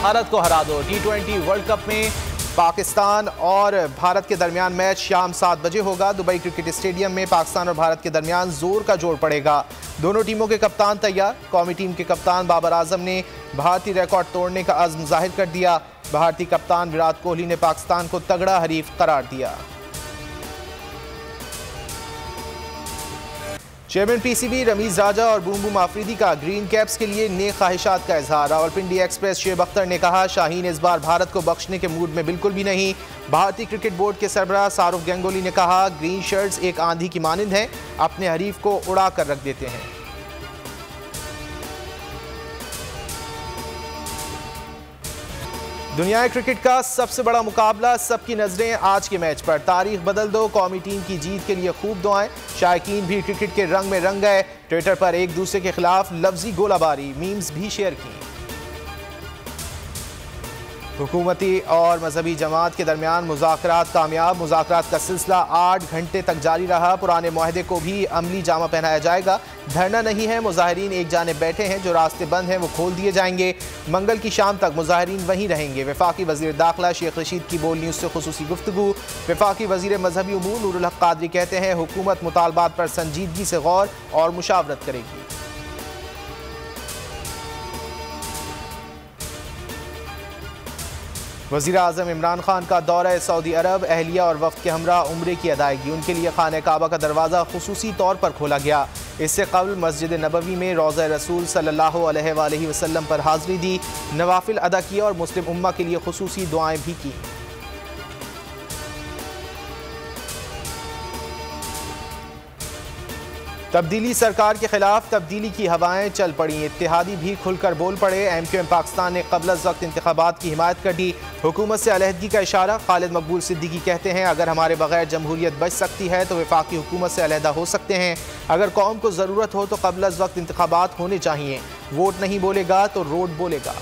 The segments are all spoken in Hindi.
भारत को हरा दो। T20 वर्ल्ड कप में पाकिस्तान और भारत के दरमियान मैच शाम 7 बजे होगा। दुबई क्रिकेट स्टेडियम में पाकिस्तान और भारत के दरमियान जोर का जोड़ पड़ेगा। दोनों टीमों के कप्तान तैयार। कौमी टीम के कप्तान बाबर आजम ने भारतीय रिकॉर्ड तोड़ने का अज़्म जाहिर कर दिया। भारतीय कप्तान विराट कोहली ने पाकिस्तान को तगड़ा हरीफ करार दिया। चेयरमैन पीसीबी रमीज राजा और बूम बूम आफरीदी का ग्रीन कैप्स के लिए नेक ख्वाहिशात का इजहार। रावलपिंडी एक्सप्रेस शुएब अख्तर ने कहा, शाहीन इस बार भारत को बख्शने के मूड में बिल्कुल भी नहीं। भारतीय क्रिकेट बोर्ड के सरबराह शाहरुख गंगोली ने कहा, ग्रीन शर्ट्स एक आंधी की मानिंद हैं, अपने हरीफ को उड़ा कर रख देते हैं। दुनिया क्रिकेट का सबसे बड़ा मुकाबला, सबकी नजरें आज के मैच पर। तारीख बदल दो, कौमी टीम की जीत के लिए खूब दुआएं। शायकीन भी क्रिकेट के रंग में रंग गए। ट्विटर पर एक दूसरे के खिलाफ लफ्जी गोलाबारी, मीम्स भी शेयर की। हुकूमती और मजहबी जमात के दरमियान मुज़ाकरात कामयाब। मुज़ाकरात का सिलसिला 8 घंटे तक जारी रहा। पुराने मुआहदे को भी अमली जामा पहनाया जाएगा। धरना नहीं है, मुजाहिरीन एक जानिब बैठे हैं। जो रास्ते बंद हैं वो खोल दिए जाएंगे। मंगल की शाम तक मुजाहिरीन वहीं रहेंगे। वफाकी वज़ीर दाखिला शेख रशीद की बोल न्यूज़ से खुसूसी गुफ्तगू। वफाकी वज़ीर मजहबी उमूर नूरुल हक कादरी कहते हैं, हुकूमत मुतालबात पर संजीदगी से गौर और मुशावरत करेगी। वज़ीर आज़म इमरान खान का दौरा सऊदी अरब। अहलिया और वफ़द के हमरा उम्रे की अदायगी। उनके लिए खाने काबा का दरवाज़ा खुसूसी तौर पर खोला गया। इससे कबल मस्जिद नबवी में रोज़ा रसूल सल्लल्लाहु अलैहि वसल्लम पर हाज़िरी दी, नवाफिल अदा किया और मुस्लिम उम्मा के लिए खुसूसी दुआएं भी की। तब्दीली सरकार के खिलाफ तब्दीली की हवाएं चल पड़ी। इत्तेहादी भी खुलकर बोल पड़े। MQM पाकिस्तान ने क़ब्ल अज़ वक्त इंतखाबात की हिमायत कर दी। हुकूमत से अलहदगी का इशारा। खालिद मकबूल सिद्दीकी कहते हैं, अगर हमारे बगैर जमहूरियत बच सकती है तो वफाकी हुकूमत से अलहदा हो सकते हैं। अगर कौम को ज़रूरत हो तो क़ब्ल अज़ वक्त इंतखाबात होने चाहिए। वोट नहीं बोलेगा तो रोड बोलेगा।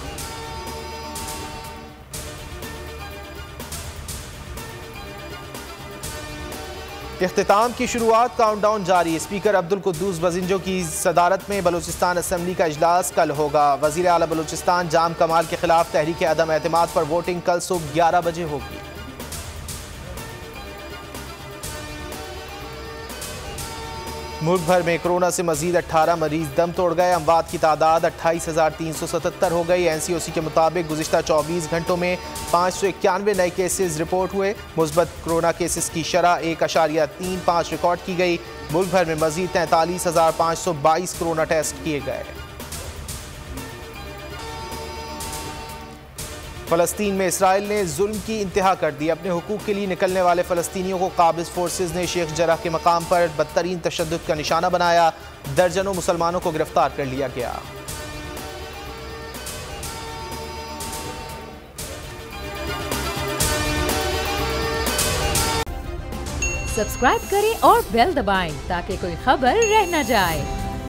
इख्तिताम की शुरुआत, काउंटडाउन जारी। स्पीकर अब्दुल कुद्दूस बजिंजो की सदारत में बलूचिस्तान असम्बली का इजलास कल होगा। वज़ीर आला बलूचिस्तान जाम कमाल के खिलाफ तहरीक अदम एतमाद पर वोटिंग कल सुबह 11 बजे होगी। मुल्क भर में कोरोना से मजीद 18 मरीज दम तोड़ गए। अमवात की तादाद 28,377 हो गई। NCOC के मुताबिक गुज़िश्ता 24 घंटों में 591 नए केसेस रिपोर्ट हुए। मुस्बत कोरोना केसेस की शरह 1.35 रिकॉर्ड की गई। मुल्क भर में मजीद 43,522 कोरोना टेस्ट किए गए। फ़लस्तीन में इसराइल ने जुल्म की इंतहा कर दी। अपने हुकूक के लिए निकलने वाले फ़लस्तीनियों को काबिज़ फोर्सेज ने शेख जरह के मकाम पर बदतरीन तशद्दुद का निशाना बनाया। दर्जनों मुसलमानों को गिरफ्तार कर लिया गया। सब्सक्राइब करें और बेल दबाएं ताकि कोई खबर रह न जाए।